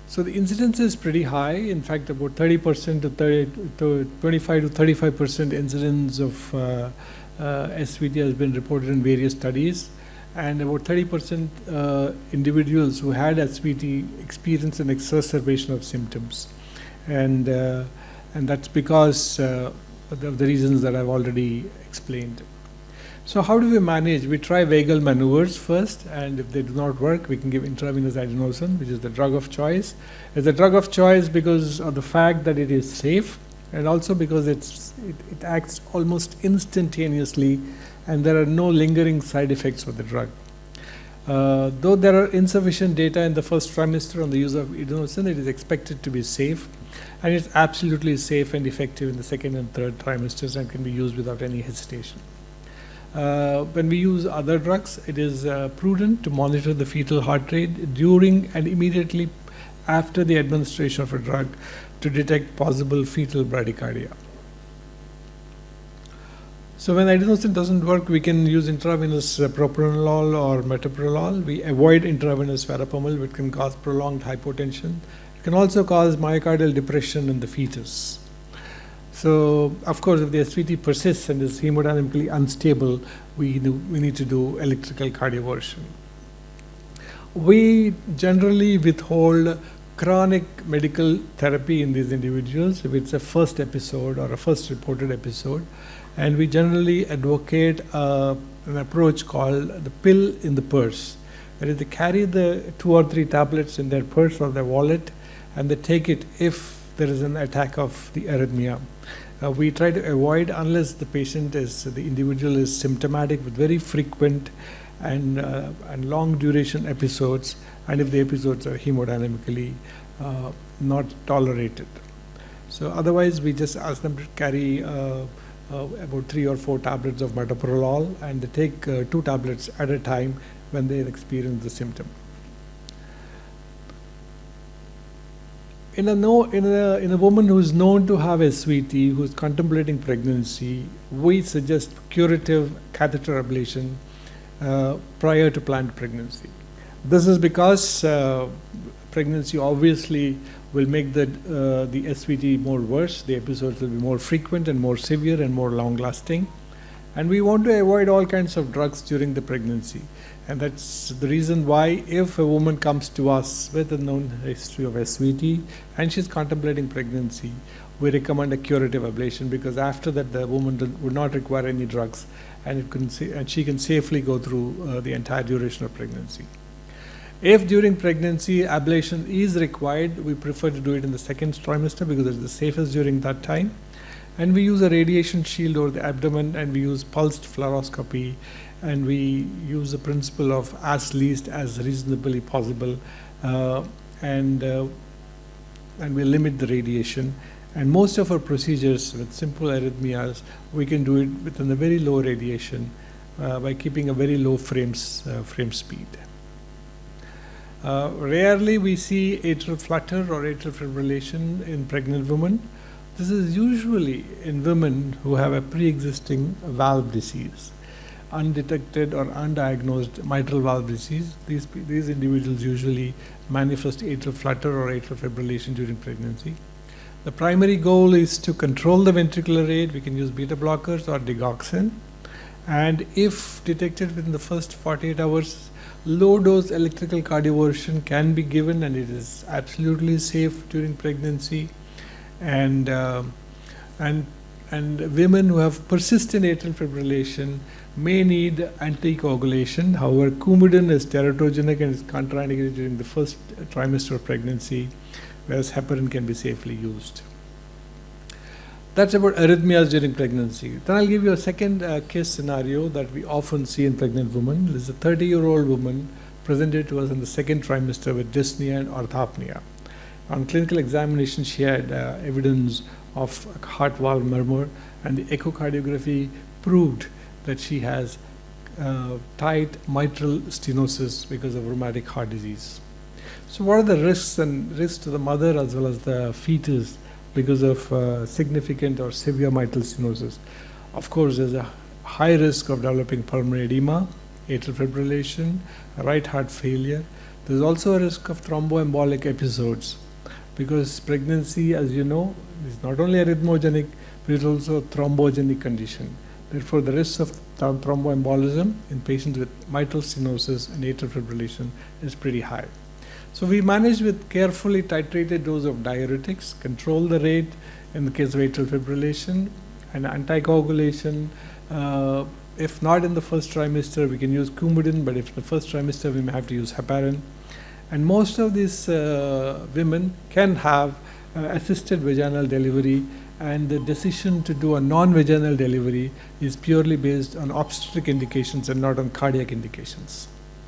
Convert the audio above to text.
So the incidence is pretty high. In fact, about 30% to 25 to 35% incidence of SVT has been reported in various studies, and about 30% individuals who had SVT experienced an exacerbation of symptoms, and that's because of the reasons that I've already explained. So how do we manage? We try vagal maneuvers first, and if they do not work, we can give intravenous adenosine, which is the drug of choice. It's a drug of choice because of the fact that it is safe, and also because it acts almost instantaneously, and there are no lingering side effects of the drug. Though there are insufficient data in the first trimester on the use of adenosine, it is expected to be safe, and it's absolutely safe and effective in the second and third trimesters and can be used without any hesitation. When we use other drugs, it is prudent to monitor the fetal heart rate during and immediately after the administration of a drug to detect possible fetal bradycardia. So when adenosine doesn't work, we can use intravenous propranolol or metoprolol. We avoid intravenous verapamil, which can cause prolonged hypotension. It can also cause myocardial depression in the fetus. So, of course, if the SVT persists and is hemodynamically unstable, we need to do electrical cardioversion. We generally withhold chronic medical therapy in these individuals if it's a first episode or a first reported episode, and we generally advocate an approach called the pill in the purse. That is, they carry the 2 or 3 tablets in their purse or their wallet, and they take it if there is an attack of the arrhythmia. We try to avoid, unless the individual is symptomatic with very frequent and long duration episodes, and if the episodes are hemodynamically not tolerated. So otherwise, we just ask them to carry about 3 or 4 tablets of metoprolol, and they take 2 tablets at a time when they experience the symptom. In a woman who is known to have SVT, who is contemplating pregnancy, we suggest curative catheter ablation prior to planned pregnancy. This is because pregnancy obviously will make the SVT more worse. The episodes will be more frequent and more severe and more long-lasting. And we want to avoid all kinds of drugs during the pregnancy. And that's the reason why, if a woman comes to us with a known history of SVT and she's contemplating pregnancy, we recommend a curative ablation, because after that the woman would not require any drugs, and she can safely go through the entire duration of pregnancy. If during pregnancy ablation is required, we prefer to do it in the second trimester because it's the safest during that time. And we use a radiation shield over the abdomen, and we use pulsed fluoroscopy, and we use the principle of as least as reasonably possible, and we limit the radiation. And most of our procedures with simple arrhythmias, we can do it within a very low radiation by keeping a very low frame speed. Rarely we see atrial flutter or atrial fibrillation in pregnant women. This is usually in women who have a pre-existing valve disease, undetected or undiagnosed mitral valve disease. These individuals usually manifest atrial flutter or atrial fibrillation during pregnancy. The primary goal is to control the ventricular rate. We can use beta blockers or digoxin. And if detected within the first 48 hours, low-dose electrical cardioversion can be given, and it is absolutely safe during pregnancy. And women who have persistent atrial fibrillation may need anticoagulation. However, Coumadin is teratogenic and is contraindicated during the first trimester of pregnancy, whereas heparin can be safely used. That's about arrhythmias during pregnancy. Then I'll give you a second case scenario that we often see in pregnant women. This is a 30-year-old woman presented to us in the second trimester with dyspnea and orthopnea. On clinical examination, she had evidence of a heart valve murmur, and the echocardiography proved that she has tight mitral stenosis because of rheumatic heart disease. So what are the risks to the mother as well as the fetus because of significant or severe mitral stenosis? Of course, there's a high risk of developing pulmonary edema, atrial fibrillation, right heart failure. There's also a risk of thromboembolic episodes because pregnancy, as you know, is not only arrhythmogenic, but it's also a thrombogenic condition. Therefore, the risk of thromboembolism in patients with mitral stenosis and atrial fibrillation is pretty high. So we manage with carefully titrated dose of diuretics, control the rate in the case of atrial fibrillation, and anticoagulation. If not in the first trimester, we can use Coumadin, but if in the first trimester, we may have to use heparin. And most of these women can have assisted vaginal delivery, and the decision to do a non-vaginal delivery is purely based on obstetric indications and not on cardiac indications.